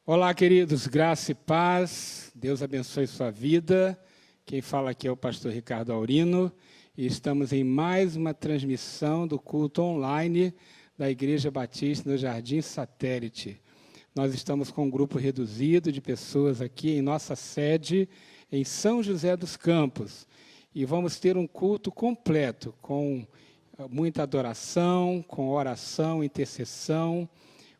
Olá, queridos, graça e paz, Deus abençoe sua vida. Quem fala aqui é o pastor Ricardo Aurino e estamos em mais uma transmissão do culto online da Igreja Batista no Jardim Satélite. Nós estamos com um grupo reduzido de pessoas aqui em nossa sede em São José dos Campos e vamos ter um culto completo com muita adoração, com oração, intercessão,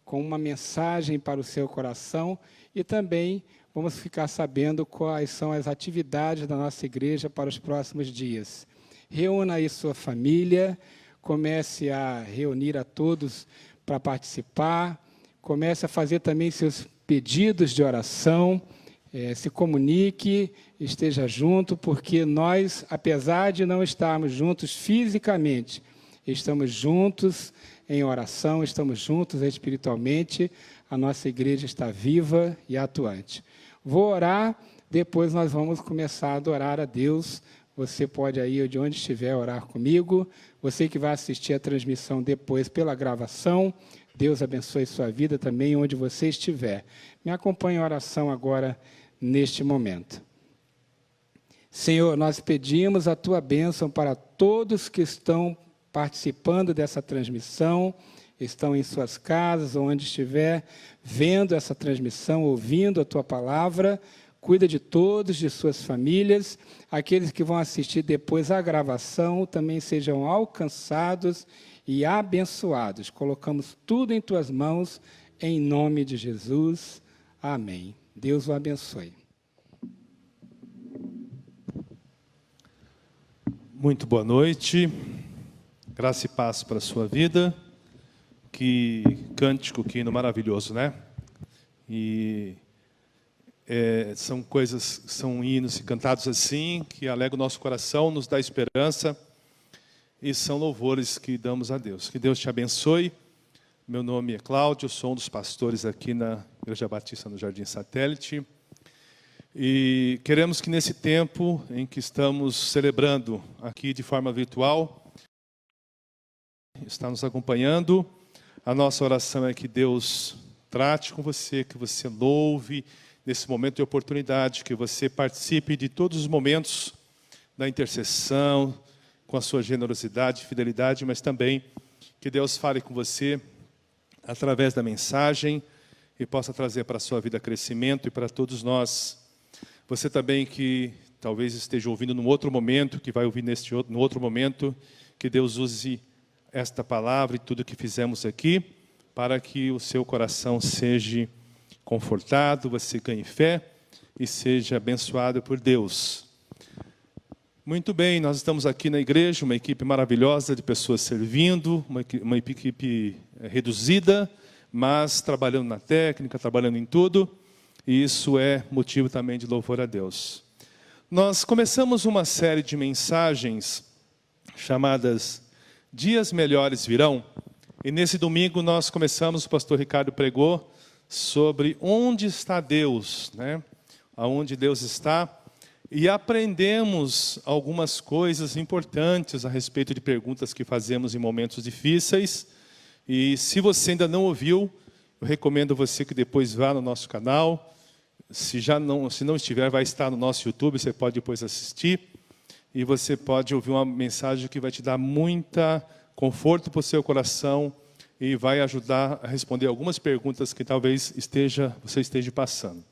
com uma mensagem para o seu coração e também vamos ficar sabendo quais são as atividades da nossa igreja para os próximos dias. Reúna aí sua família, comece a reunir a todos para participar, comece a fazer também seus pedidos de oração, se comunique, esteja junto, porque nós, apesar de não estarmos juntos fisicamente, estamos juntos em oração, estamos juntos espiritualmente, a nossa igreja está viva e atuante. Vou orar, depois nós vamos começar a adorar a Deus. Você pode aí, de onde estiver, orar comigo. Você que vai assistir a transmissão depois pela gravação, Deus abençoe sua vida também, onde você estiver. Me acompanhe em oração agora, neste momento. Senhor, nós pedimos a Tua bênção para todos que estão participando dessa transmissão, estão em suas casas, ou onde estiver, vendo essa transmissão, ouvindo a Tua palavra. Cuida de todos, de suas famílias. Aqueles que vão assistir depois a gravação também sejam alcançados e abençoados. Colocamos tudo em Tuas mãos, em nome de Jesus. Amém. Deus o abençoe. Muito boa noite. Graça e paz para a sua vida. Que cântico, que hino maravilhoso, né? E são hinos cantados assim, que alegram o nosso coração, nos dá esperança, e são louvores que damos a Deus. Que Deus te abençoe. Meu nome é Cláudio, sou um dos pastores aqui na Igreja Batista no Jardim Satélite. E queremos que nesse tempo em que estamos celebrando aqui de forma virtual, está nos acompanhando, a nossa oração é que Deus trate com você, que você louve nesse momento de oportunidade, que você participe de todos os momentos da intercessão, com a sua generosidade e fidelidade, mas também que Deus fale com você através da mensagem e possa trazer para a sua vida crescimento e para todos nós. Você também que talvez esteja ouvindo num outro momento, que vai ouvir no outro momento, que Deus use esta palavra e tudo que fizemos aqui, para que o seu coração seja confortado, você ganhe fé e seja abençoado por Deus. Muito bem, nós estamos aqui na igreja, uma equipe maravilhosa de pessoas servindo, uma equipe reduzida, mas trabalhando na técnica, trabalhando em tudo, e isso é motivo também de louvor a Deus. Nós começamos uma série de mensagens chamadas Dias Melhores Virão, e nesse domingo nós começamos, o pastor Ricardo pregou sobre onde está Deus, né? Aonde Deus está, e aprendemos algumas coisas importantes a respeito de perguntas que fazemos em momentos difíceis. E se você ainda não ouviu, eu recomendo você que depois vá no nosso canal. Se não estiver, vai estar no nosso YouTube, você pode depois assistir. E você pode ouvir uma mensagem que vai te dar muita conforto para o seu coração e vai ajudar a responder algumas perguntas que talvez você esteja passando.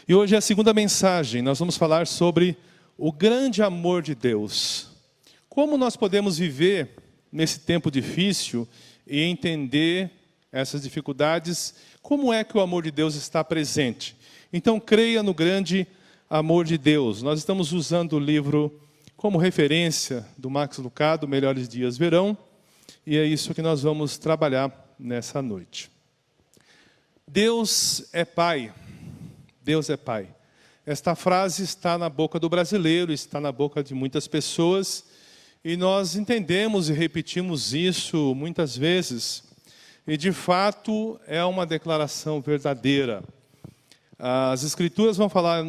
E hoje é a segunda mensagem, nós vamos falar sobre o grande amor de Deus. Como nós podemos viver nesse tempo difícil e entender essas dificuldades, como é que o amor de Deus está presente. Então, creia no grande amor de Deus. Nós estamos usando o livro como referência do Max Lucado, Melhores Dias Verão, e é isso que nós vamos trabalhar nessa noite. Deus é Pai. Deus é Pai. Esta frase está na boca do brasileiro, está na boca de muitas pessoas, e nós entendemos e repetimos isso muitas vezes, e de fato é uma declaração verdadeira. As Escrituras vão falar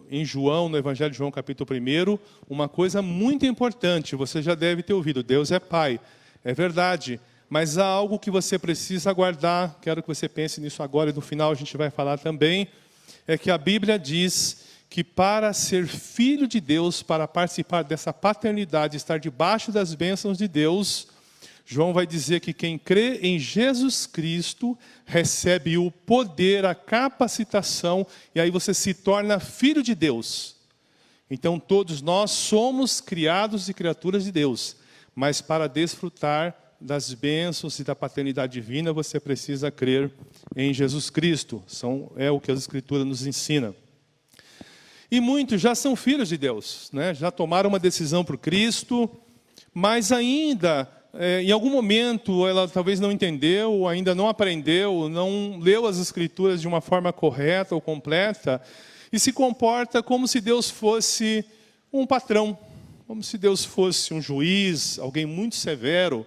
em João, no Evangelho de João, capítulo 1, uma coisa muito importante, você já deve ter ouvido, Deus é Pai, é verdade, Mas há algo que você precisa guardar, quero que você pense nisso agora e no final a gente vai falar também, é que a Bíblia diz que para ser filho de Deus, para participar dessa paternidade, estar debaixo das bênçãos de Deus, João vai dizer que quem crê em Jesus Cristo recebe o poder, a capacitação, e aí você se torna filho de Deus. Então todos nós somos criados e criaturas de Deus, mas para desfrutar das bênçãos e da paternidade divina, você precisa crer em Jesus Cristo. É o que as Escrituras nos ensinam. E muitos já são filhos de Deus, né? Já tomaram uma decisão por Cristo, mas ainda, em algum momento, ela talvez não entendeu, ainda não aprendeu, não leu as Escrituras de uma forma correta ou completa, e se comporta como se Deus fosse um patrão, como se Deus fosse um juiz, alguém muito severo,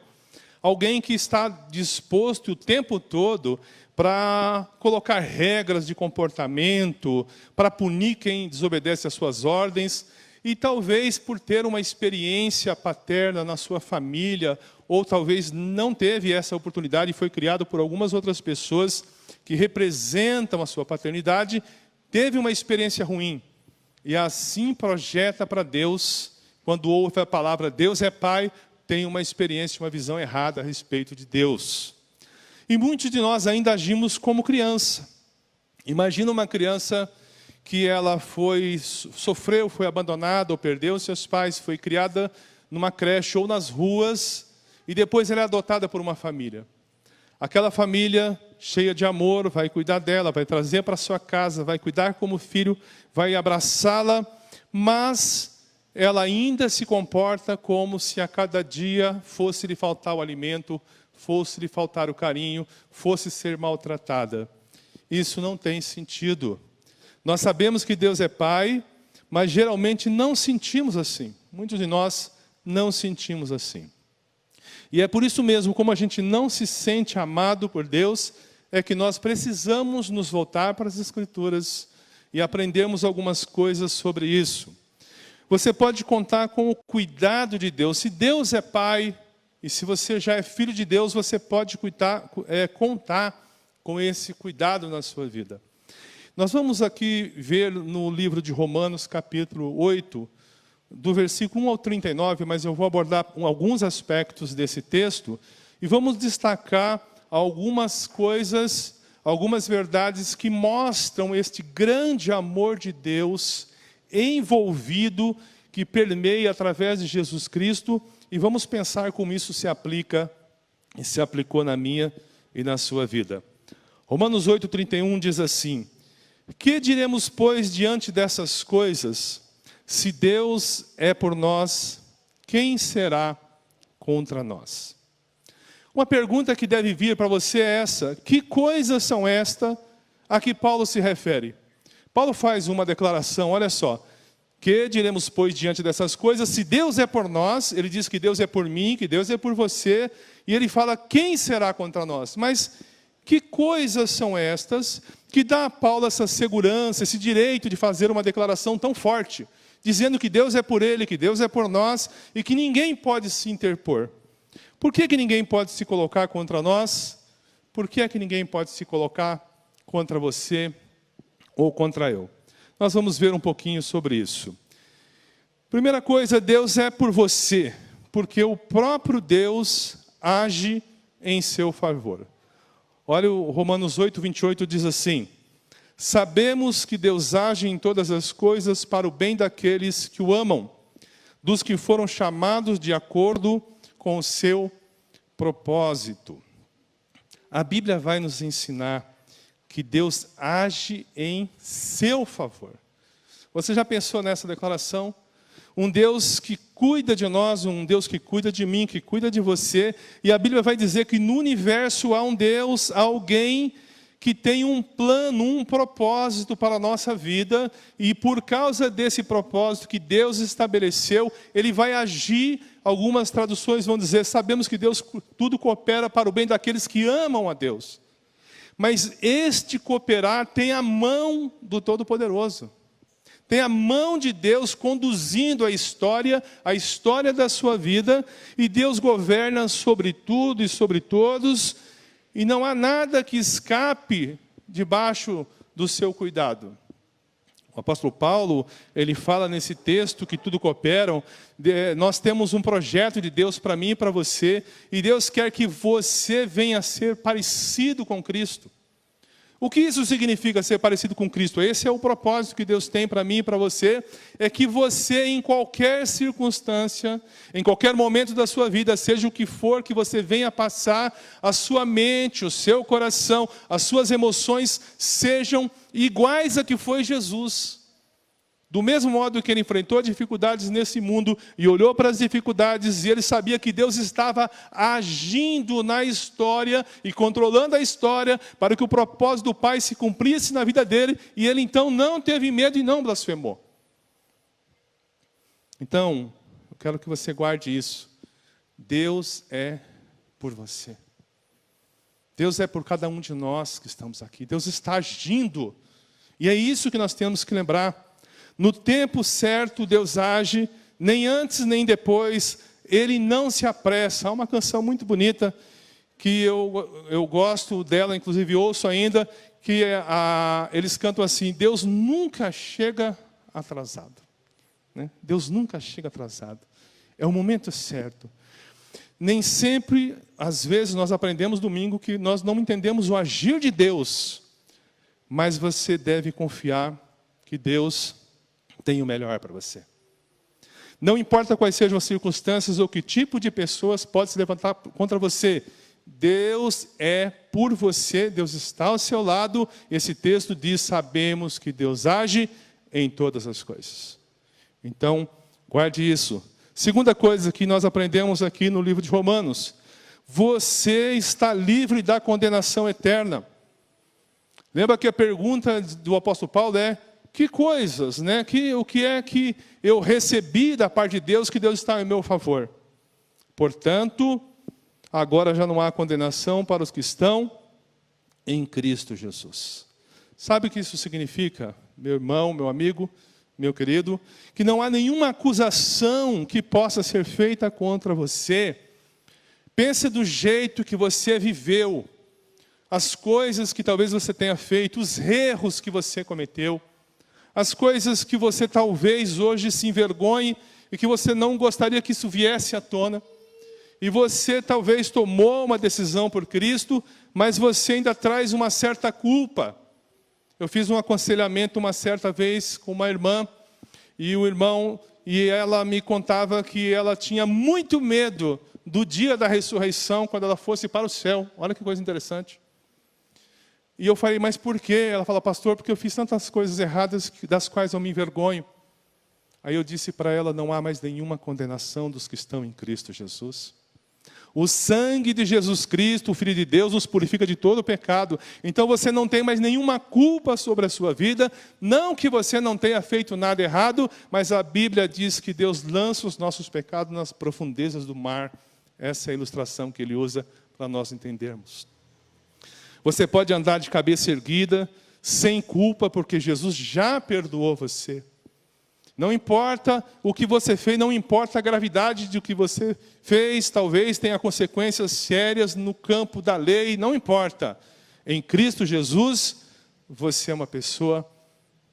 alguém que está disposto o tempo todo para colocar regras de comportamento, para punir quem desobedece às suas ordens, e talvez por ter uma experiência paterna na sua família, ou talvez não teve essa oportunidade e foi criado por algumas outras pessoas que representam a sua paternidade, teve uma experiência ruim, e assim projeta para Deus, quando ouve a palavra Deus é Pai, tem uma experiência, uma visão errada a respeito de Deus. E muitos de nós ainda agimos como criança. Imagina uma criança que ela sofreu, foi abandonada ou perdeu seus pais, foi criada numa creche ou nas ruas, e depois ela é adotada por uma família. Aquela família cheia de amor vai cuidar dela, vai trazer para sua casa, vai cuidar como filho, vai abraçá-la, mas ela ainda se comporta como se a cada dia fosse lhe faltar o alimento, fosse lhe faltar o carinho, fosse ser maltratada. Isso não tem sentido. Nós sabemos que Deus é Pai, mas geralmente não sentimos assim. Muitos de nós não sentimos assim. E é por isso mesmo, como a gente não se sente amado por Deus, é que nós precisamos nos voltar para as Escrituras e aprendermos algumas coisas sobre isso. Você pode contar com o cuidado de Deus. Se Deus é Pai, e se você já é filho de Deus, você pode contar com esse cuidado na sua vida. Nós vamos aqui ver no livro de Romanos, capítulo 8, do versículo 1 ao 39, mas eu vou abordar alguns aspectos desse texto, e vamos destacar algumas coisas, algumas verdades que mostram este grande amor de Deus envolvido, que permeia através de Jesus Cristo, e vamos pensar como isso se aplica e se aplicou na minha e na sua vida. Romanos 8:31 diz assim: que diremos, pois, diante dessas coisas? Se Deus é por nós, quem será contra nós? Uma pergunta que deve vir para você é essa: que coisas são estas a que Paulo se refere? Paulo faz uma declaração, olha só. Que diremos, pois, diante dessas coisas? Se Deus é por nós, ele diz que Deus é por mim, que Deus é por você, e ele fala, quem será contra nós? Mas que coisas são estas que dá a Paulo essa segurança, esse direito de fazer uma declaração tão forte, dizendo que Deus é por ele, que Deus é por nós, e que ninguém pode se interpor? Por que ninguém pode se colocar contra nós? Por que ninguém pode se colocar contra você ou contra eu? Nós vamos ver um pouquinho sobre isso. Primeira coisa, Deus é por você, porque o próprio Deus age em seu favor. Olha o Romanos 8:28 diz assim: sabemos que Deus age em todas as coisas para o bem daqueles que o amam, dos que foram chamados de acordo com o seu propósito. A Bíblia vai nos ensinar que Deus age em seu favor. Você já pensou nessa declaração? Um Deus que cuida de nós, um Deus que cuida de mim, que cuida de você. E a Bíblia vai dizer que no universo há um Deus, há alguém que tem um plano, um propósito para a nossa vida. E por causa desse propósito que Deus estabeleceu, Ele vai agir. Algumas traduções vão dizer, sabemos que Deus tudo coopera para o bem daqueles que amam a Deus. Mas este cooperar tem a mão do Todo-Poderoso. Tem a mão de Deus conduzindo a história da sua vida, e Deus governa sobre tudo e sobre todos, e não há nada que escape debaixo do seu cuidado. O apóstolo Paulo, ele fala nesse texto que tudo cooperam. Nós temos um projeto de Deus para mim e para você, e Deus quer que você venha a ser parecido com Cristo. O que isso significa, ser parecido com Cristo? Esse é o propósito que Deus tem para mim e para você, é que você, em qualquer circunstância, em qualquer momento da sua vida, seja o que for que você venha passar, a sua mente, o seu coração, as suas emoções sejam iguais a que foi Jesus. Do mesmo modo que ele enfrentou dificuldades nesse mundo e olhou para as dificuldades, e ele sabia que Deus estava agindo na história e controlando a história para que o propósito do Pai se cumprisse na vida dele, e ele então não teve medo e não blasfemou. Então, eu quero que você guarde isso. Deus é por você. Deus é por cada um de nós que estamos aqui. Deus está agindo. E é isso que nós temos que lembrar. No tempo certo, Deus age, nem antes nem depois, Ele não se apressa. Há uma canção muito bonita, que eu gosto dela, inclusive ouço ainda, que eles cantam assim: Deus nunca chega atrasado. Né? Deus nunca chega atrasado. É o momento certo. Nem sempre, às vezes, nós aprendemos domingo que nós não entendemos o agir de Deus, mas você deve confiar que Deus tem o melhor para você. Não importa quais sejam as circunstâncias ou que tipo de pessoas pode se levantar contra você, Deus é por você, Deus está ao seu lado. Esse texto diz: sabemos que Deus age em todas as coisas. Então, guarde isso. Segunda coisa que nós aprendemos aqui no livro de Romanos: você está livre da condenação eterna. Lembra que a pergunta do apóstolo Paulo é: que coisas, né? O que é que eu recebi da parte de Deus, que Deus está em meu favor? Portanto, agora já não há condenação para os que estão em Cristo Jesus. Sabe o que isso significa, meu irmão, meu amigo, meu querido? Que não há nenhuma acusação que possa ser feita contra você. Pense do jeito que você viveu, as coisas que talvez você tenha feito, os erros que você cometeu, as coisas que você talvez hoje se envergonhe e que você não gostaria que isso viesse à tona. E você talvez tomou uma decisão por Cristo, mas você ainda traz uma certa culpa. Eu fiz um aconselhamento uma certa vez com uma irmã, e ela me contava que ela tinha muito medo do dia da ressurreição, quando ela fosse para o céu. Olha que coisa interessante. E eu falei: mas por quê? Ela fala: pastor, porque eu fiz tantas coisas erradas das quais eu me envergonho. Aí eu disse para ela: não há mais nenhuma condenação dos que estão em Cristo Jesus. O sangue de Jesus Cristo, o Filho de Deus, nos purifica de todo o pecado. Então você não tem mais nenhuma culpa sobre a sua vida. Não que você não tenha feito nada errado, mas a Bíblia diz que Deus lança os nossos pecados nas profundezas do mar. Essa é a ilustração que Ele usa para nós entendermos. Você pode andar de cabeça erguida, sem culpa, porque Jesus já perdoou você. Não importa o que você fez, não importa a gravidade do que você fez, talvez tenha consequências sérias no campo da lei, não importa. Em Cristo Jesus, você é uma pessoa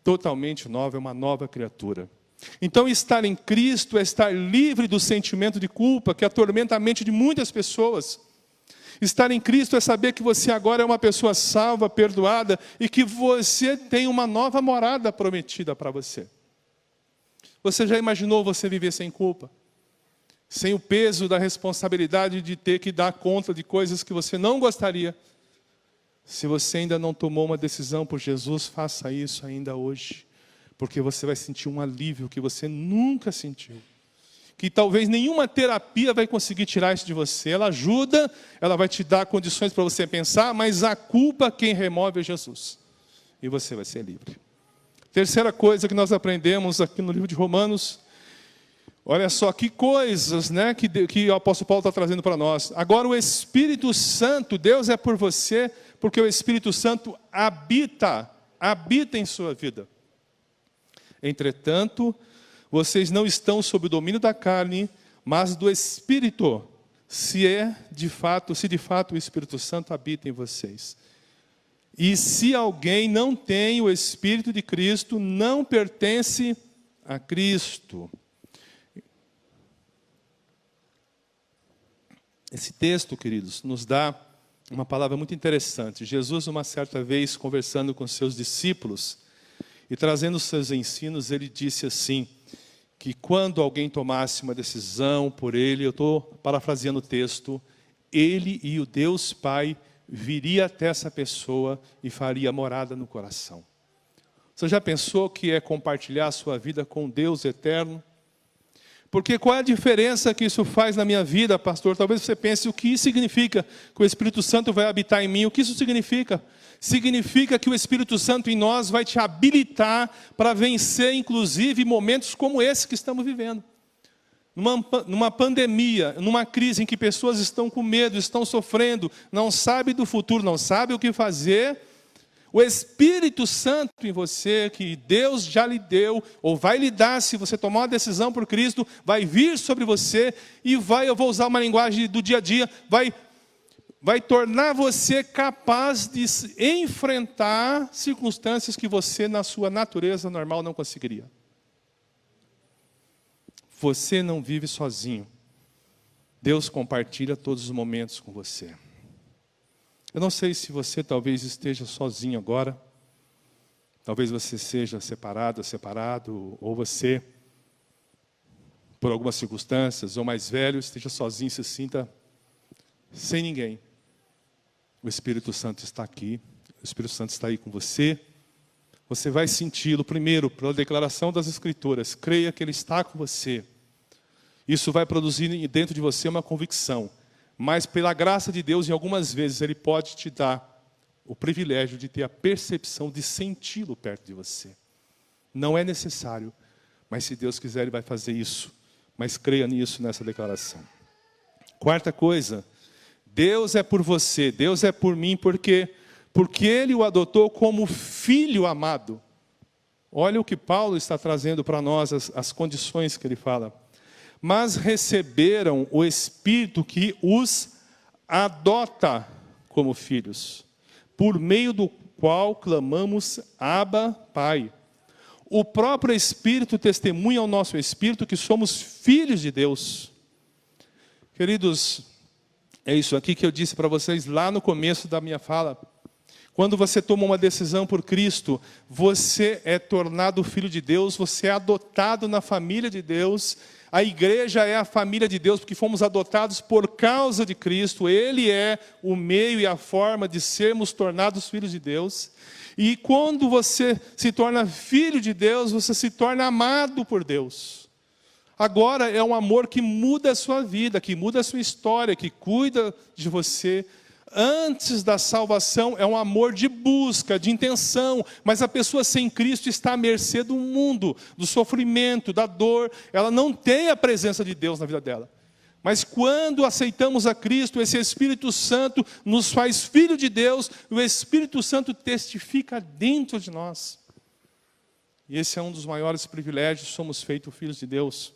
totalmente nova, é uma nova criatura. Então, estar em Cristo é estar livre do sentimento de culpa que atormenta a mente de muitas pessoas. Estar em Cristo é saber que você agora é uma pessoa salva, perdoada, e que você tem uma nova morada prometida para você. Você já imaginou você viver sem culpa? Sem o peso da responsabilidade de ter que dar conta de coisas que você não gostaria? Se você ainda não tomou uma decisão por Jesus, faça isso ainda hoje. Porque você vai sentir um alívio que você nunca sentiu. Que talvez nenhuma terapia vai conseguir tirar isso de você. Ela ajuda, ela vai te dar condições para você pensar, mas a culpa quem remove é Jesus. E você vai ser livre. Terceira coisa que nós aprendemos aqui no livro de Romanos, olha só que coisas, né, que o apóstolo Paulo está trazendo para nós. Agora o Espírito Santo, Deus é por você, porque o Espírito Santo habita em sua vida. Entretanto, vocês não estão sob o domínio da carne, mas do Espírito, se de fato o Espírito Santo habita em vocês. E se alguém não tem o Espírito de Cristo, não pertence a Cristo. Esse texto, queridos, nos dá uma palavra muito interessante. Jesus, uma certa vez, conversando com seus discípulos e trazendo os seus ensinos, ele disse assim, que quando alguém tomasse uma decisão por ele, eu estou parafraseando o texto, ele e o Deus Pai viria até essa pessoa e faria morada no coração. Você já pensou que é compartilhar a sua vida com Deus eterno? Porque qual é a diferença que isso faz na minha vida, pastor? Talvez você pense, o que isso significa que o Espírito Santo vai habitar em mim? O que isso significa? Significa que o Espírito Santo em nós vai te habilitar para vencer, inclusive, momentos como esse que estamos vivendo. Numa pandemia, numa crise em que pessoas estão com medo, estão sofrendo, não sabem do futuro, não sabem o que fazer. O Espírito Santo em você, que Deus já lhe deu, ou vai lhe dar, se você tomar uma decisão por Cristo, vai vir sobre você e eu vou usar uma linguagem do dia a dia, vai tornar você capaz de enfrentar circunstâncias que você, na sua natureza normal, não conseguiria. Você não vive sozinho. Deus compartilha todos os momentos com você. Eu não sei se você talvez esteja sozinho agora. Talvez você seja separado, ou você, por algumas circunstâncias, ou mais velho, esteja sozinho, se sinta sem ninguém. O Espírito Santo está aqui, o Espírito Santo está aí com você. Você vai senti-lo, primeiro, pela declaração das Escrituras. Creia que Ele está com você. Isso vai produzir dentro de você uma convicção. Mas pela graça de Deus, em algumas vezes, Ele pode te dar o privilégio de ter a percepção de senti-lo perto de você. Não é necessário, mas se Deus quiser, Ele vai fazer isso. Mas creia nisso, nessa declaração. Quarta coisa, Deus é por você, Deus é por mim, porque Ele o adotou como filho amado. Olha o que Paulo está trazendo para nós, as condições que ele fala. Mas receberam o Espírito que os adota como filhos, por meio do qual clamamos, Abba, Pai. O próprio Espírito testemunha ao nosso Espírito que somos filhos de Deus. Queridos, é isso aqui que eu disse para vocês lá no começo da minha fala. Quando você toma uma decisão por Cristo, você é tornado filho de Deus, você é adotado na família de Deus. A igreja é a família de Deus, porque fomos adotados por causa de Cristo. Ele é o meio e a forma de sermos tornados filhos de Deus. E quando você se torna filho de Deus, você se torna amado por Deus. Agora é um amor que muda a sua vida, que muda a sua história, que cuida de você. Antes da salvação é um amor de busca, de intenção, mas a pessoa sem Cristo está à mercê do mundo, do sofrimento, da dor. Ela não tem a presença de Deus na vida dela. Mas quando aceitamos a Cristo, esse Espírito Santo nos faz filho de Deus, o Espírito Santo testifica dentro de nós. E esse é um dos maiores privilégios, somos feitos filhos de Deus.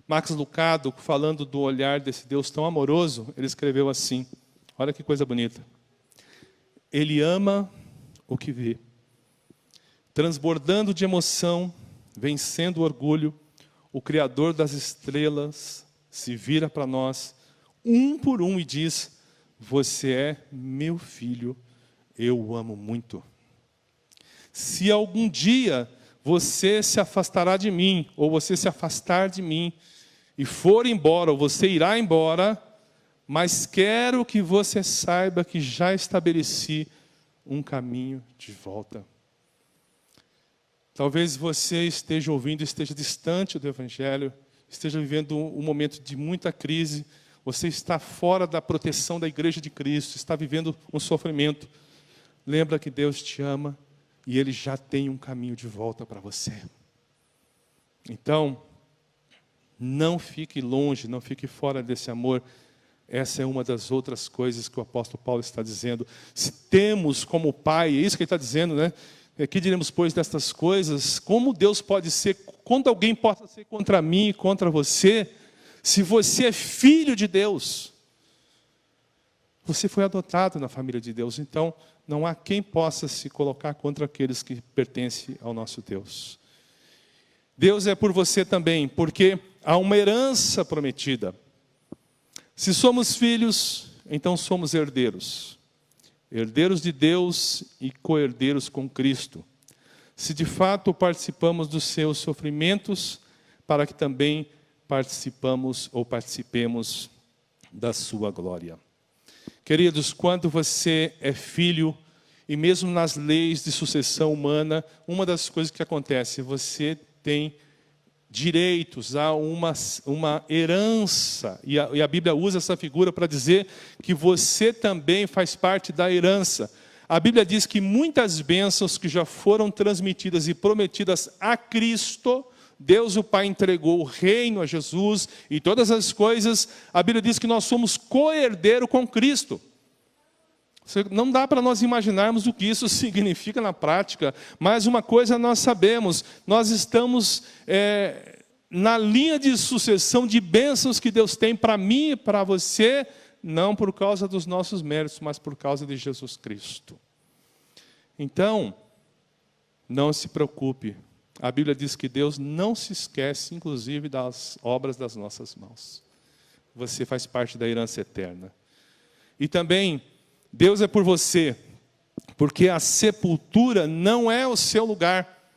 Max Lucado, falando do olhar desse Deus tão amoroso, ele escreveu assim, olha que coisa bonita. Ele ama o que vê, transbordando de emoção, vencendo o orgulho, o Criador das estrelas se vira para nós, um por um, e diz, você é meu filho, eu o amo muito. Se algum dia você se afastará de mim, ou você se afastar de mim, e for embora, ou você irá embora, mas quero que você saiba que já estabeleci um caminho de volta. Talvez você esteja ouvindo, esteja distante do Evangelho, esteja vivendo um momento de muita crise, você está fora da proteção da igreja de Cristo, está vivendo um sofrimento. Lembra que Deus te ama e Ele já tem um caminho de volta para você. Então, não fique longe, não fique fora desse amor. Essa é uma das outras coisas que o apóstolo Paulo está dizendo. Se temos como pai, é isso que ele está dizendo, né? Aqui diremos, pois, destas coisas, como Deus pode ser, quando alguém possa ser contra mim e contra você, se você é filho de Deus. Você foi adotado na família de Deus, então não há quem possa se colocar contra aqueles que pertencem ao nosso Deus. Deus é por você também, porque há uma herança prometida. Se somos filhos, então somos herdeiros. Herdeiros de Deus e co-herdeiros com Cristo. Se de fato participamos dos seus sofrimentos, para que também participemos da sua glória. Queridos, quando você é filho, e mesmo nas leis de sucessão humana, uma das coisas que acontece, você tem direitos, há uma herança, e a Bíblia usa essa figura para dizer que você também faz parte da herança. A Bíblia diz que muitas bênçãos que já foram transmitidas e prometidas a Cristo, Deus o Pai entregou o reino a Jesus e todas as coisas, a Bíblia diz que nós somos co-herdeiro com Cristo. Não dá para nós imaginarmos o que isso significa na prática, mas uma coisa nós sabemos, nós estamos na linha de sucessão de bênçãos que Deus tem para mim e para você, não por causa dos nossos méritos, mas por causa de Jesus Cristo. Então, não se preocupe, a Bíblia diz que Deus não se esquece, inclusive, das obras das nossas mãos. Você faz parte da herança eterna. E também, Deus é por você, porque a sepultura não é o seu lugar.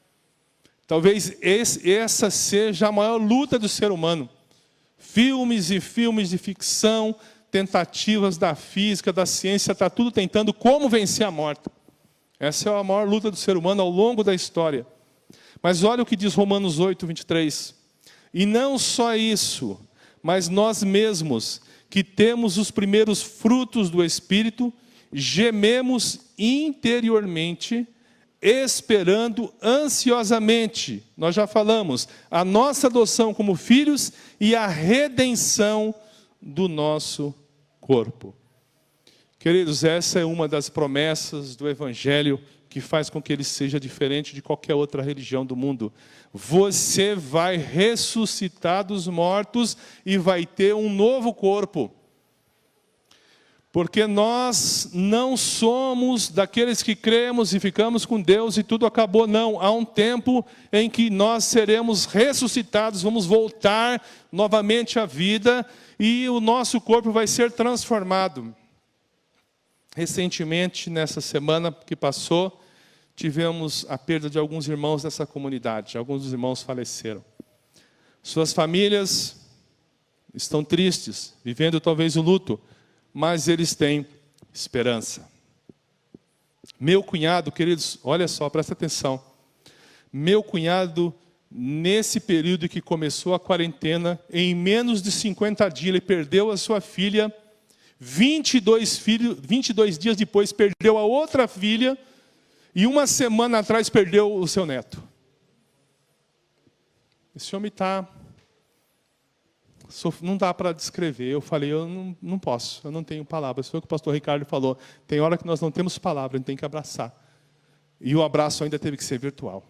Talvez essa seja a maior luta do ser humano. Filmes e filmes de ficção, tentativas da física, da ciência, está tudo tentando como vencer a morte. Essa é a maior luta do ser humano ao longo da história. Mas olha o que diz Romanos 8, 23. E não só isso, mas nós mesmos, que temos os primeiros frutos do Espírito, gememos interiormente, esperando ansiosamente. Nós já falamos, a nossa adoção como filhos e a redenção do nosso corpo. Queridos, essa é uma das promessas do Evangelho que faz com que ele seja diferente de qualquer outra religião do mundo. Você vai ressuscitar dos mortos e vai ter um novo corpo. Porque nós não somos daqueles que cremos e ficamos com Deus e tudo acabou, não. Há um tempo em que nós seremos ressuscitados, vamos voltar novamente à vida e o nosso corpo vai ser transformado. Recentemente, nessa semana que passou, tivemos a perda de alguns irmãos dessa comunidade. Alguns dos irmãos faleceram. Suas famílias estão tristes, vivendo talvez o luto, mas eles têm esperança. Meu cunhado, queridos, olha só, presta atenção. Meu cunhado, nesse período que começou a quarentena, em menos de 50 dias, ele perdeu a sua filha. 22 dias depois, perdeu a outra filha. E uma semana atrás, perdeu o seu neto. Esse homem está... Não dá para descrever. Eu falei, eu não posso, eu não tenho palavras. Foi o que o pastor Ricardo falou. Tem hora que nós não temos palavra, a gente tem que abraçar. E o abraço ainda teve que ser virtual.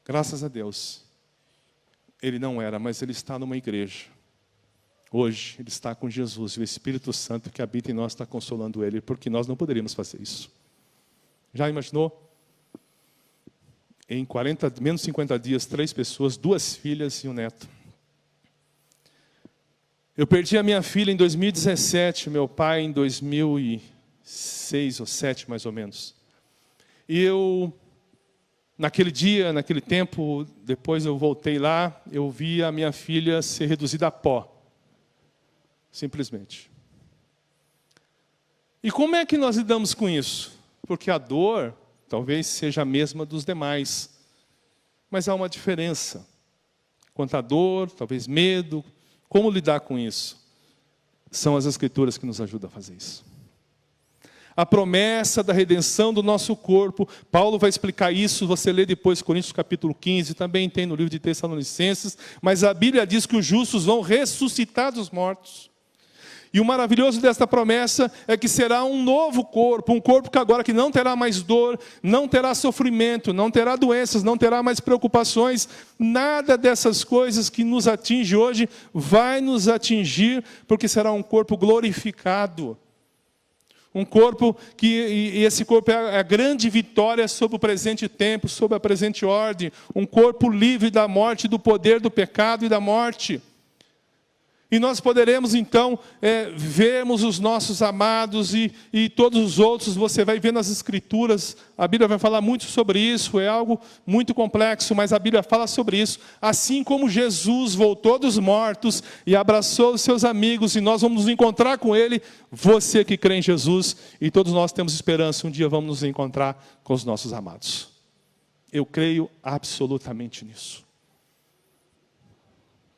Graças a Deus. Ele não era, mas ele está numa igreja. Hoje, ele está com Jesus. E o Espírito Santo que habita em nós está consolando ele, porque nós não poderíamos fazer isso. Já imaginou? Em menos de 50 dias, 3 pessoas, 2 filhas e um neto. Eu perdi a minha filha em 2017, meu pai em 2006 ou 2007, mais ou menos. E eu, naquele dia, naquele tempo, depois eu voltei lá, eu vi a minha filha ser reduzida a pó. Simplesmente. E como é que nós lidamos com isso? Porque a dor talvez seja a mesma dos demais. Mas há uma diferença. Quanto à dor, talvez medo, como lidar com isso? São as Escrituras que nos ajudam a fazer isso. A promessa da redenção do nosso corpo, Paulo vai explicar isso, você lê depois Coríntios capítulo 15, também tem no livro de Tessalonicenses, mas a Bíblia diz que os justos vão ressuscitar dos mortos. E o maravilhoso desta promessa é que será um novo corpo, um corpo que agora que não terá mais dor, não terá sofrimento, não terá doenças, não terá mais preocupações. Nada dessas coisas que nos atinge hoje vai nos atingir, porque será um corpo glorificado. Um corpo e esse corpo é a grande vitória sobre o presente tempo, sobre a presente ordem. Um corpo livre da morte, do poder do pecado e da morte. E nós poderemos, então, vermos os nossos amados e todos os outros. Você vai ver nas Escrituras, a Bíblia vai falar muito sobre isso, é algo muito complexo, mas a Bíblia fala sobre isso. Assim como Jesus voltou dos mortos e abraçou os seus amigos, e nós vamos nos encontrar com Ele, você que crê em Jesus, e todos nós temos esperança, um dia vamos nos encontrar com os nossos amados. Eu creio absolutamente nisso.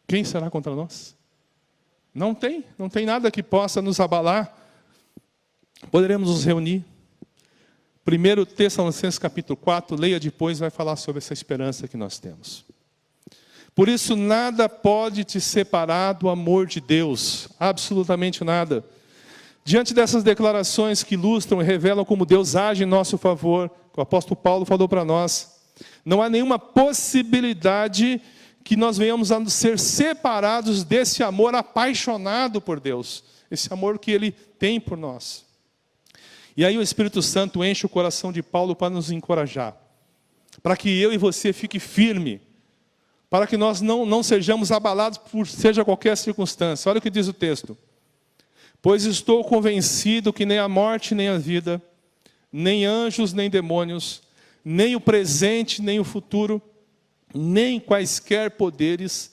Quem será contra nós? Não tem nada que possa nos abalar. Poderemos nos reunir. 1 Tessalonicenses capítulo 4, leia depois, vai falar sobre essa esperança que nós temos. Por isso nada pode te separar do amor de Deus, absolutamente nada. Diante dessas declarações que ilustram e revelam como Deus age em nosso favor, que o apóstolo Paulo falou para nós, não há nenhuma possibilidade que nós venhamos a ser separados desse amor apaixonado por Deus, esse amor que Ele tem por nós. E aí o Espírito Santo enche o coração de Paulo para nos encorajar, para que eu e você fique firme, para que nós não sejamos abalados por seja qualquer circunstância. Olha o que diz o texto. Pois estou convencido que nem a morte, nem a vida, nem anjos, nem demônios, nem o presente, nem o futuro, nem quaisquer poderes,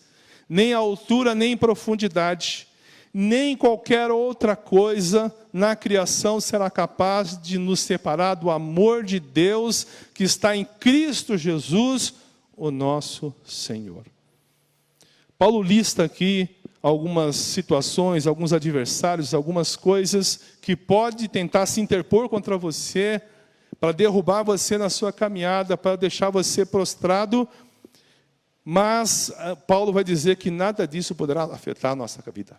nem altura, nem profundidade, nem qualquer outra coisa na criação será capaz de nos separar do amor de Deus que está em Cristo Jesus, o nosso Senhor. Paulo lista aqui algumas situações, alguns adversários, algumas coisas que pode tentar se interpor contra você, para derrubar você na sua caminhada, para deixar você prostrado. Mas Paulo vai dizer que nada disso poderá afetar a nossa vida.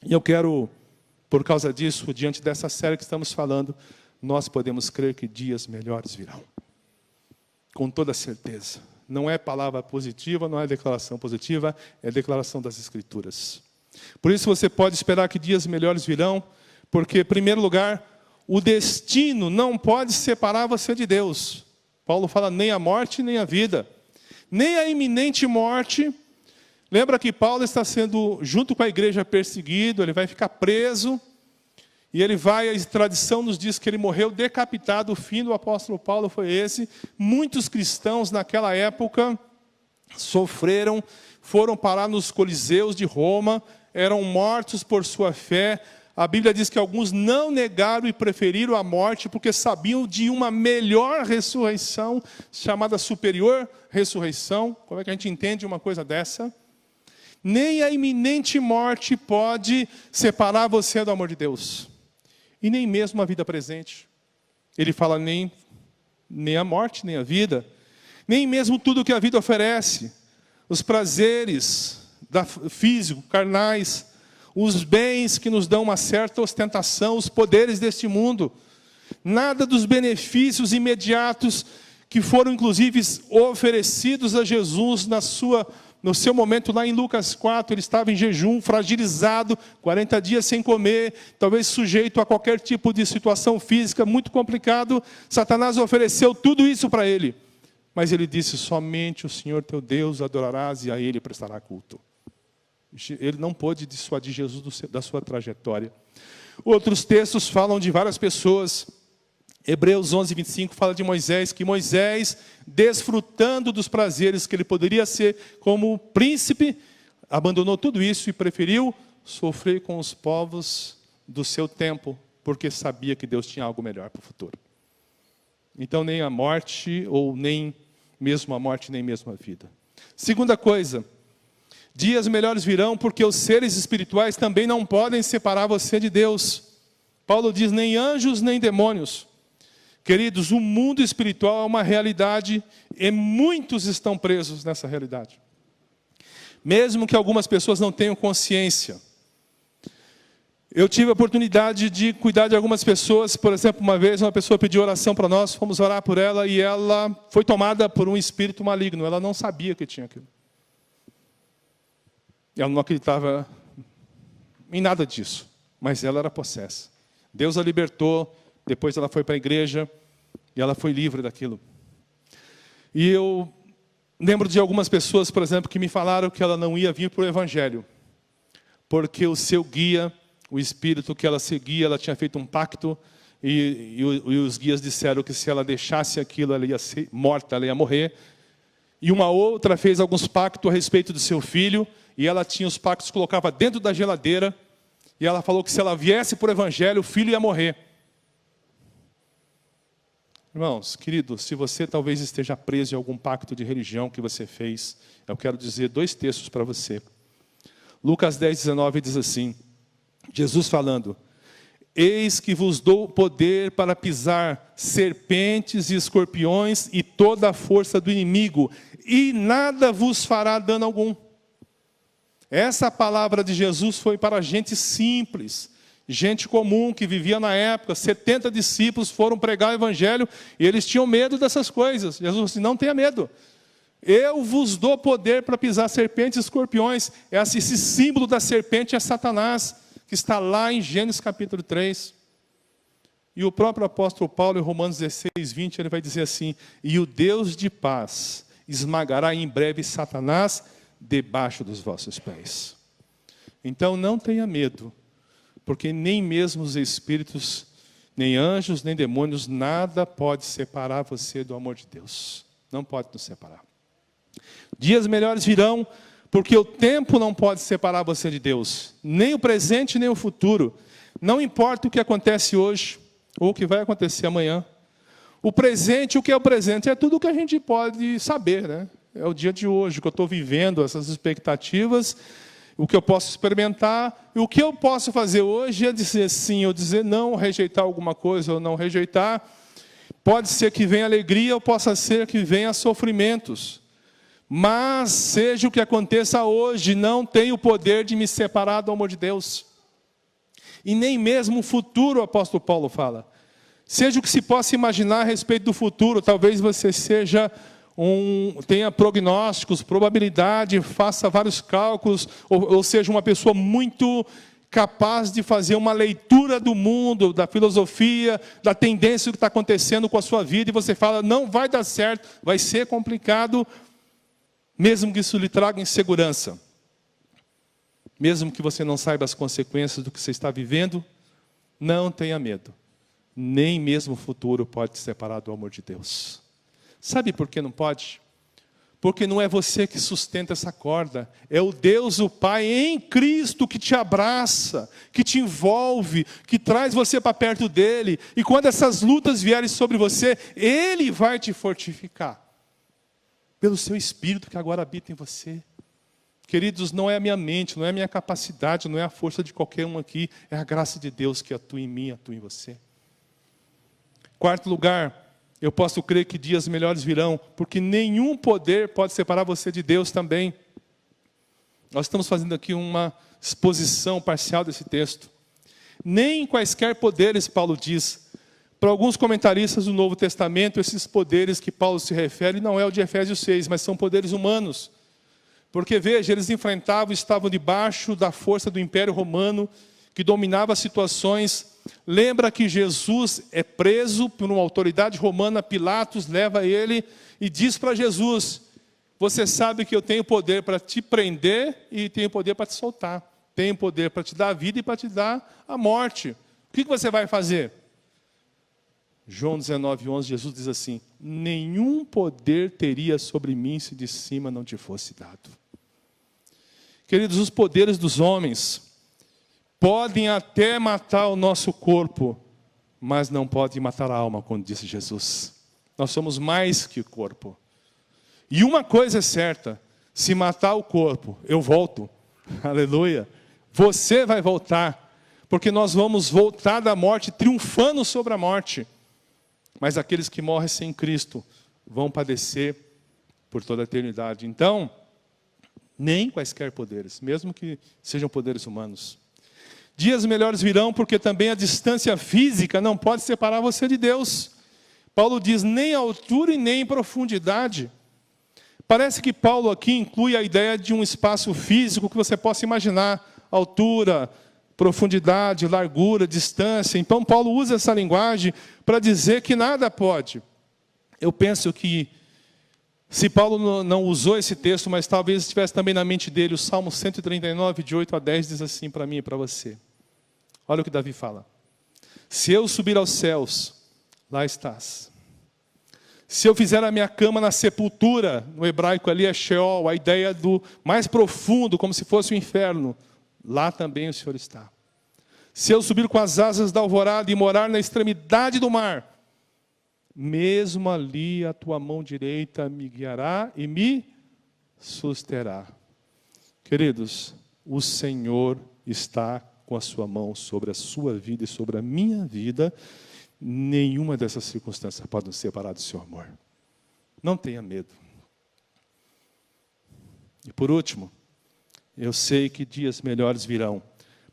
E eu quero, por causa disso, diante dessa série que estamos falando, nós podemos crer que dias melhores virão. Com toda certeza. Não é palavra positiva, não é declaração positiva, é declaração das Escrituras. Por isso você pode esperar que dias melhores virão, porque, em primeiro lugar, o destino não pode separar você de Deus. Paulo fala nem a morte, nem a vida. Nem a iminente morte. Lembra que Paulo está sendo, junto com a igreja, perseguido, ele vai ficar preso, e ele vai, a tradição nos diz que ele morreu decapitado, o fim do apóstolo Paulo foi esse. Muitos cristãos naquela época sofreram, foram parar nos coliseus de Roma, eram mortos por sua fé. A Bíblia diz que alguns não negaram e preferiram a morte porque sabiam de uma melhor ressurreição, chamada superior ressurreição. Como é que a gente entende uma coisa dessa? Nem a iminente morte pode separar você do amor de Deus. E nem mesmo a vida presente. Ele fala nem a morte, nem a vida. Nem mesmo tudo que a vida oferece. Os prazeres físicos, carnais, os bens que nos dão uma certa ostentação, os poderes deste mundo. Nada dos benefícios imediatos que foram, inclusive, oferecidos a Jesus no seu momento lá em Lucas 4, ele estava em jejum, fragilizado, 40 dias sem comer, talvez sujeito a qualquer tipo de situação física muito complicado. Satanás ofereceu tudo isso para ele. Mas ele disse, somente o Senhor teu Deus adorarás e a Ele prestará culto. Ele não pôde dissuadir Jesus da sua trajetória. Outros textos falam de várias pessoas. Hebreus 11, 25 fala de Moisés, que Moisés, desfrutando dos prazeres que ele poderia ser como príncipe, abandonou tudo isso e preferiu sofrer com os povos do seu tempo, porque sabia que Deus tinha algo melhor para o futuro. Então nem a morte, ou nem mesmo a morte, nem mesmo a vida. Segunda coisa, dias melhores virão porque os seres espirituais também não podem separar você de Deus. Paulo diz, nem anjos, nem demônios. Queridos, o mundo espiritual é uma realidade e muitos estão presos nessa realidade. Mesmo que algumas pessoas não tenham consciência. Eu tive a oportunidade de cuidar de algumas pessoas. Por exemplo, uma vez uma pessoa pediu oração para nós, fomos orar por ela e ela foi tomada por um espírito maligno. Ela não sabia que tinha aquilo. Ela não acreditava em nada disso, mas ela era possessa. Deus a libertou, depois ela foi para a igreja e ela foi livre daquilo. E eu lembro de algumas pessoas, por exemplo, que me falaram que ela não ia vir para o Evangelho, porque o seu guia, o espírito que ela seguia, ela tinha feito um pacto e os guias disseram que se ela deixasse aquilo, ela ia ser morta, ela ia morrer. E uma outra fez alguns pactos a respeito do seu filho, e ela tinha os pactos, colocava dentro da geladeira, e ela falou que se ela viesse por Evangelho, o filho ia morrer. Irmãos, queridos, se você talvez esteja preso em algum pacto de religião que você fez, eu quero dizer 2 textos para você. Lucas 10:19 diz assim, Jesus falando, eis que vos dou poder para pisar serpentes e escorpiões e toda a força do inimigo, e nada vos fará dano algum. Essa palavra de Jesus foi para gente simples, gente comum que vivia na época. 70 discípulos foram pregar o Evangelho e eles tinham medo dessas coisas. Jesus disse, não tenha medo. Eu vos dou poder para pisar serpentes e escorpiões. Esse símbolo da serpente é Satanás, que está lá em Gênesis capítulo 3. E o próprio apóstolo Paulo, em Romanos 16:20, ele vai dizer assim, e o Deus de paz esmagará em breve Satanás debaixo dos vossos pés. Então não tenha medo, porque nem mesmo os espíritos, nem anjos, nem demônios, nada pode separar você do amor de Deus. Não pode nos separar. Dias melhores virão, porque o tempo não pode separar você de Deus. Nem o presente, nem o futuro. Não importa o que acontece hoje, ou o que vai acontecer amanhã. O presente, o que é o presente? É tudo o que a gente pode saber, né? É o dia de hoje, o que eu estou vivendo, essas expectativas, o que eu posso experimentar. E o que eu posso fazer hoje é dizer sim ou dizer não, rejeitar alguma coisa ou não rejeitar. Pode ser que venha alegria ou possa ser que venha sofrimentos. Mas, seja o que aconteça hoje, não tem o poder de me separar do amor de Deus. E nem mesmo o futuro, o apóstolo Paulo fala. Seja o que se possa imaginar a respeito do futuro, talvez você tenha prognósticos, probabilidade, faça vários cálculos, ou seja, uma pessoa muito capaz de fazer uma leitura do mundo, da filosofia, da tendência que está acontecendo com a sua vida, e você fala, não vai dar certo, vai ser complicado, mesmo que isso lhe traga insegurança. Mesmo que você não saiba as consequências do que você está vivendo, não tenha medo. Nem mesmo o futuro pode te separar do amor de Deus. Sabe por que não pode? Porque não é você que sustenta essa corda. É o Deus, o Pai, em Cristo, que te abraça, que te envolve, que traz você para perto dEle. E quando essas lutas vierem sobre você, Ele vai te fortificar. Pelo seu Espírito que agora habita em você. Queridos, não é a minha mente, não é a minha capacidade, não é a força de qualquer um aqui. É a graça de Deus que atua em mim, atua em você. 4º lugar, eu posso crer que dias melhores virão, porque nenhum poder pode separar você de Deus também. Nós estamos fazendo aqui uma exposição parcial desse texto. Nem quaisquer poderes, Paulo diz. Para alguns comentaristas do Novo Testamento, esses poderes que Paulo se refere não é o de Efésios 6, mas são poderes humanos. Porque, veja, eles enfrentavam, estavam debaixo da força do Império Romano, que dominava as situações. Lembra que Jesus é preso por uma autoridade romana, Pilatos leva ele e diz para Jesus, você sabe que eu tenho poder para te prender e tenho poder para te soltar. Tenho poder para te dar a vida e para te dar a morte. O que você vai fazer? João 19:11, Jesus diz assim, nenhum poder teria sobre mim se de cima não te fosse dado. Queridos, os poderes dos homens podem até matar o nosso corpo, mas não podem matar a alma, como disse Jesus. Nós somos mais que o corpo. E uma coisa é certa, se matar o corpo, eu volto. Aleluia. Você vai voltar, porque nós vamos voltar da morte, triunfando sobre a morte. Mas aqueles que morrem sem Cristo vão padecer por toda a eternidade. Então, nem quaisquer poderes, mesmo que sejam poderes humanos. Dias melhores virão, porque também a distância física não pode separar você de Deus. Paulo diz, nem altura e nem profundidade. Parece que Paulo aqui inclui a ideia de um espaço físico que você possa imaginar. Altura, profundidade, largura, distância. Então Paulo usa essa linguagem para dizer que nada pode. Eu penso que, se Paulo não usou esse texto, mas talvez estivesse também na mente dele, o Salmo 139, de 8 a 10, diz assim para mim e para você. Olha o que Davi fala. Se eu subir aos céus, lá estás. Se eu fizer a minha cama na sepultura, no hebraico ali é Sheol, a ideia do mais profundo, como se fosse o inferno, lá também o Senhor está. Se eu subir com as asas da alvorada e morar na extremidade do mar, mesmo ali a tua mão direita me guiará e me susterá. Queridos, o Senhor está com a sua mão sobre a sua vida e sobre a minha vida. Nenhuma dessas circunstâncias pode nos separar do seu amor. Não tenha medo. E por último, eu sei que dias melhores virão,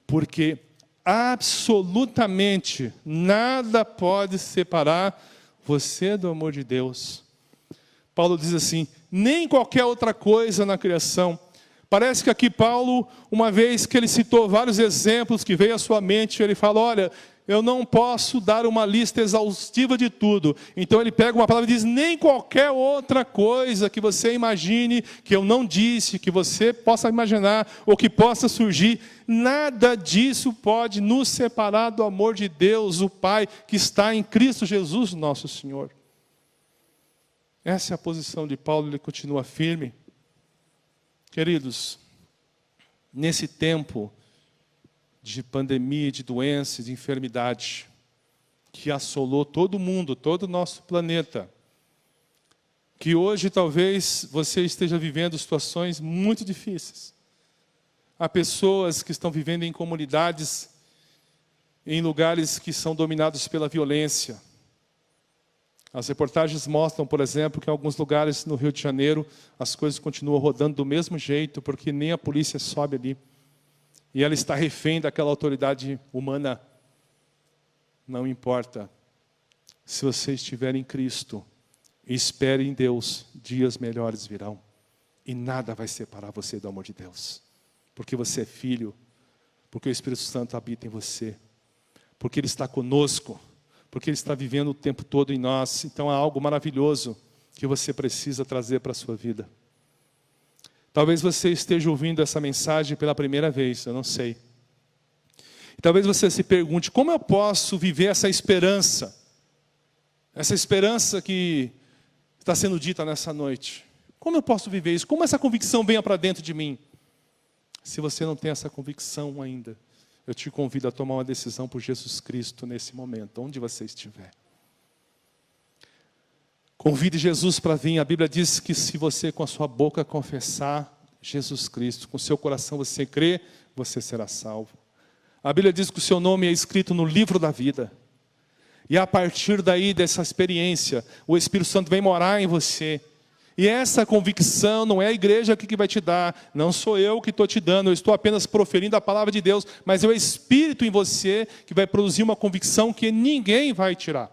porque absolutamente nada pode separar você do amor de Deus. Paulo diz assim, nem qualquer outra coisa na criação. Parece que aqui Paulo, uma vez que ele citou vários exemplos que veio à sua mente, ele fala, olha, eu não posso dar uma lista exaustiva de tudo. Então ele pega uma palavra e diz, nem qualquer outra coisa que você imagine, que eu não disse, que você possa imaginar, ou que possa surgir, nada disso pode nos separar do amor de Deus, o Pai, que está em Cristo Jesus, nosso Senhor. Essa é a posição de Paulo, ele continua firme. Queridos, nesse tempo de pandemia, de doença, de enfermidade, que assolou todo mundo, todo o nosso planeta, que hoje talvez você esteja vivendo situações muito difíceis. Há pessoas que estão vivendo em comunidades, em lugares que são dominados pela violência. As reportagens mostram, por exemplo, que em alguns lugares no Rio de Janeiro, as coisas continuam rodando do mesmo jeito, porque nem a polícia sobe ali. E ela está refém daquela autoridade humana. Não importa. Se você estiver em Cristo, espere em Deus, dias melhores virão. E nada vai separar você do amor de Deus. Porque você é filho, porque o Espírito Santo habita em você, porque Ele está conosco, porque Ele está vivendo o tempo todo em nós. Então há algo maravilhoso que você precisa trazer para a sua vida. Talvez você esteja ouvindo essa mensagem pela primeira vez, eu não sei. E talvez você se pergunte, como eu posso viver essa esperança? Essa esperança que está sendo dita nessa noite. Como eu posso viver isso? Como essa convicção venha para dentro de mim? Se você não tem essa convicção ainda, eu te convido a tomar uma decisão por Jesus Cristo nesse momento, onde você estiver. Convide Jesus para vir. A Bíblia diz que se você com a sua boca confessar Jesus Cristo, com o seu coração você crê, você será salvo. A Bíblia diz que o seu nome é escrito no livro da vida. E a partir daí, dessa experiência, o Espírito Santo vem morar em você. E essa convicção não é a igreja aqui que vai te dar, não sou eu que estou te dando, eu estou apenas proferindo a palavra de Deus, mas é o Espírito em você que vai produzir uma convicção que ninguém vai tirar.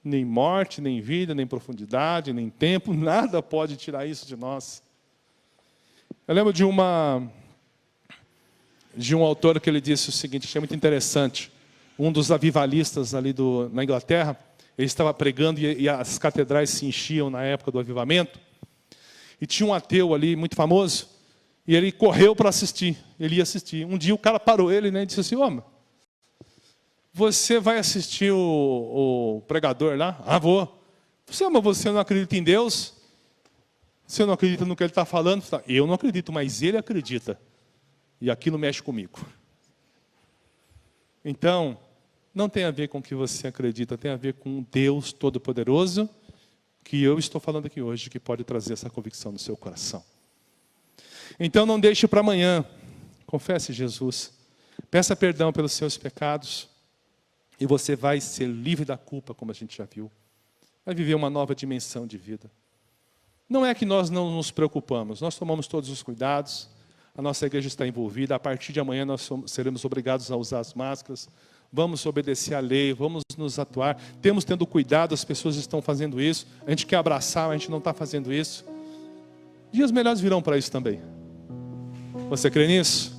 Nem morte, nem vida, nem profundidade, nem tempo, nada pode tirar isso de nós. Eu lembro de um autor que ele disse o seguinte, achei muito interessante. Um dos avivalistas ali na Inglaterra, ele estava pregando e as catedrais se enchiam na época do avivamento. E tinha um ateu ali, muito famoso, e ele correu para assistir. Ele ia assistir. Um dia o cara parou ele, né, e disse assim, homem, você vai assistir o pregador lá? Ah, vou. Mas você não acredita em Deus? Você não acredita no que ele está falando? Eu não acredito, mas ele acredita. E aquilo mexe comigo. Então, não tem a ver com o que você acredita, tem a ver com um Deus Todo-Poderoso, que eu estou falando aqui hoje, que pode trazer essa convicção no seu coração. Então não deixe para amanhã, confesse Jesus, peça perdão pelos seus pecados, e você vai ser livre da culpa, como a gente já viu. Vai viver uma nova dimensão de vida. Não é que nós não nos preocupamos, nós tomamos todos os cuidados, A nossa igreja está envolvida. A partir de amanhã nós seremos obrigados a usar as máscaras. Vamos obedecer à lei, vamos nos atuar. Temos tendo cuidado, as pessoas estão fazendo isso. A gente quer abraçar, mas a gente não está fazendo isso. Dias melhores virão para isso também. Você crê nisso?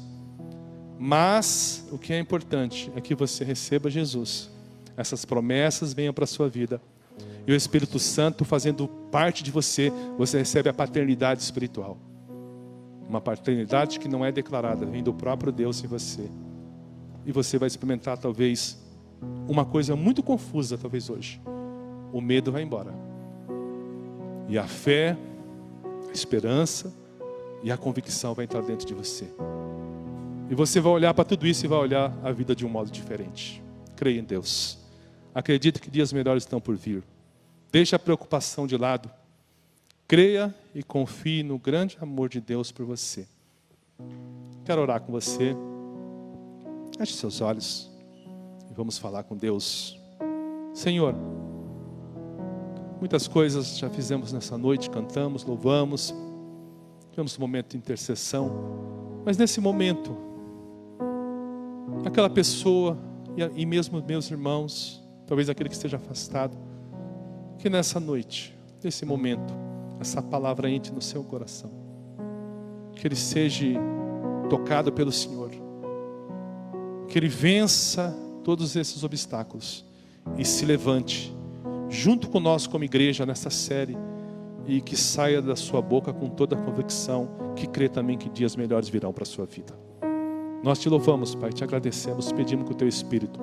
Mas o que é importante é que você receba Jesus. Essas promessas venham para a sua vida. E o Espírito Santo fazendo parte de você, você recebe a paternidade espiritual. Uma paternidade que não é declarada, vem do próprio Deus em você. E você vai experimentar talvez uma coisa muito confusa talvez hoje. O medo vai embora. E a fé, a esperança e a convicção vai entrar dentro de você. E você vai olhar para tudo isso e vai olhar a vida de um modo diferente. Creia em Deus. Acredite que dias melhores estão por vir. Deixe a preocupação de lado. Creia e confie no grande amor de Deus por você. Quero orar com você. Feche seus olhos e vamos falar com Deus. Senhor, muitas coisas já fizemos nessa noite, cantamos, louvamos, tivemos um momento de intercessão, mas nesse momento, aquela pessoa e mesmo meus irmãos, talvez aquele que esteja afastado, que nessa noite, nesse momento, essa palavra entre no seu coração, que ele seja tocado pelo Senhor, que ele vença todos esses obstáculos e se levante junto conosco como igreja nessa série e que saia da sua boca com toda a convicção que crê também que dias melhores virão para a sua vida. Nós te louvamos, Pai, te agradecemos, pedimos que o teu Espírito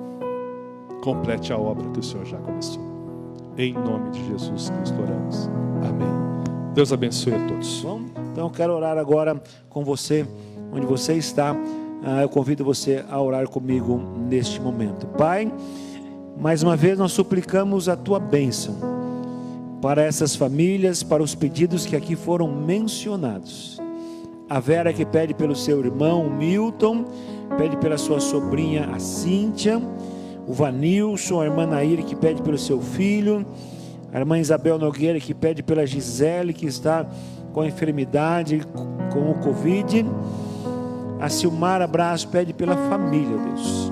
complete a obra que o Senhor já começou. Em nome de Jesus Cristo oramos. Amém. Deus abençoe a todos. Bom, então eu quero orar agora com você, onde você está. Eu convido você a orar comigo neste momento. Pai, mais uma vez nós suplicamos a tua bênção para essas famílias, para os pedidos que aqui foram mencionados. A Vera que pede pelo seu irmão, o Milton, pede pela sua sobrinha, a Cíntia, o Vanilson, a irmã Nair que pede pelo seu filho, a irmã Isabel Nogueira que pede pela Gisele que está com a enfermidade, com o Covid. A Silmara Braz pede pela família, Deus.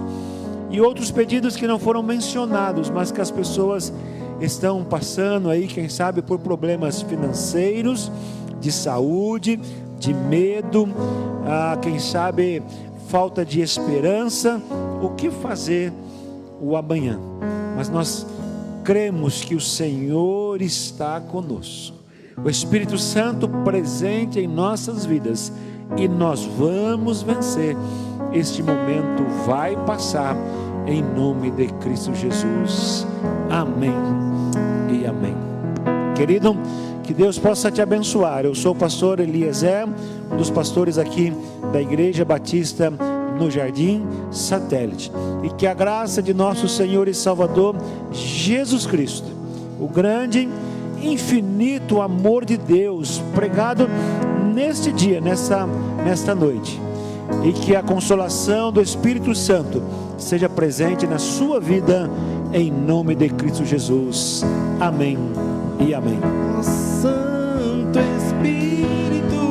E outros pedidos que não foram mencionados, mas que as pessoas estão passando aí, quem sabe por problemas financeiros, de saúde, de medo, quem sabe falta de esperança, o que fazer o amanhã. Mas nós cremos que o Senhor está conosco, o Espírito Santo presente em nossas vidas, e nós vamos vencer. Este momento vai passar em nome de Cristo Jesus. Amém e amém. Querido, que Deus possa te abençoar. Eu sou o pastor Eliezer, um dos pastores aqui da Igreja Batista no Jardim Satélite. E que a graça de nosso Senhor e Salvador Jesus Cristo, o grande, infinito amor de Deus pregado neste dia, nesta noite, e que a consolação do Espírito Santo seja presente na sua vida, em nome de Cristo Jesus. Amém e amém. Santo Espírito